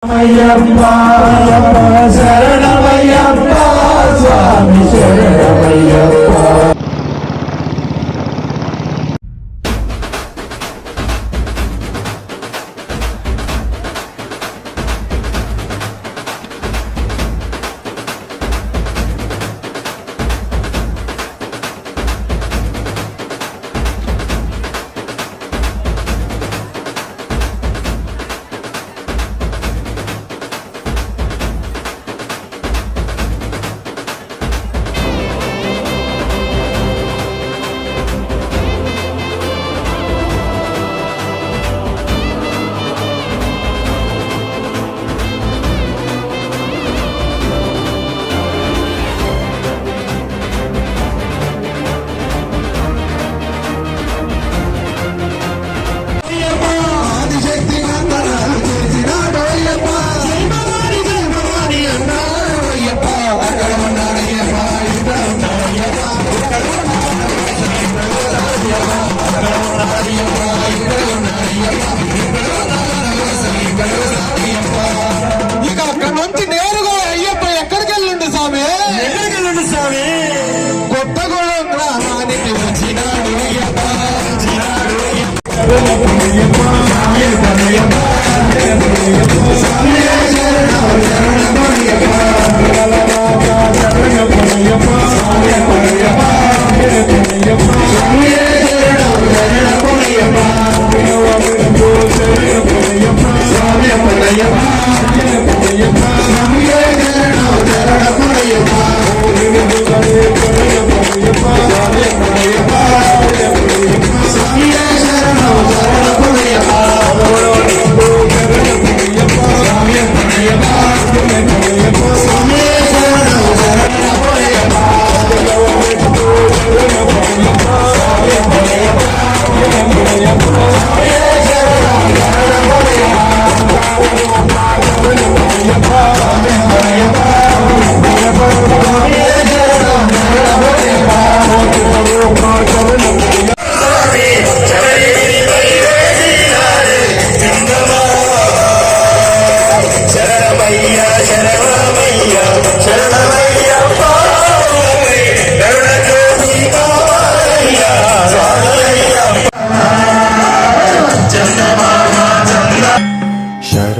అయ్యప్ప శరణమయ్యప్ప స్వామి శరణమయ్యప్ప. ఇక అక్కడ నుంచి నేరుగా అయ్యప్ప ఎక్కడికి వెళ్ళండి స్వామి, కొత్తగూడెం గ్రామానికి వచ్చినాడు అయ్యప్ప.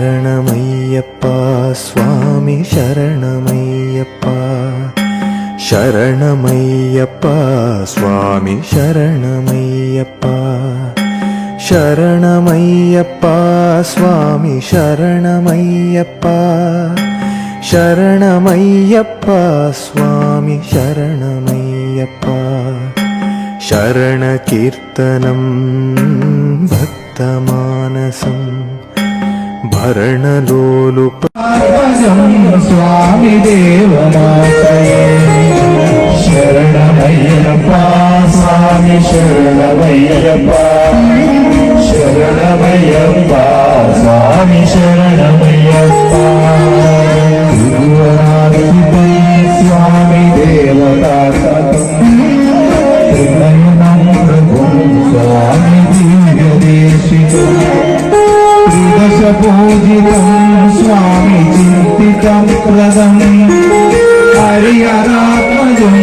శరణమయ్యప్ప స్వామి శరణమయ్యప్ప శరణమయ్యప్ప స్వామి శరణమయ్యప్ప శరణమయ్యప్ప స్వామి శరణమయ్యప్ప శరణమయ్యప్ప స్వామి శరణమయ్యప్ప శరణ కీర్తనం భక్తమానసం భరణలోలుప స్వామి దేవమాత్రయే శరణమయ్యప్ప స్వామి శరణమయ్యప్ప శరణమయ్యప్ప స్వామి శరణమయ్యప్ప గురువరాధిపై స్వామి దేవతాతతం త్రినయనం ప్రభుం స్వామి దివ్యదేశికం పూజితం స్వామి చింతితం ప్రదం హరిహరాత్మజం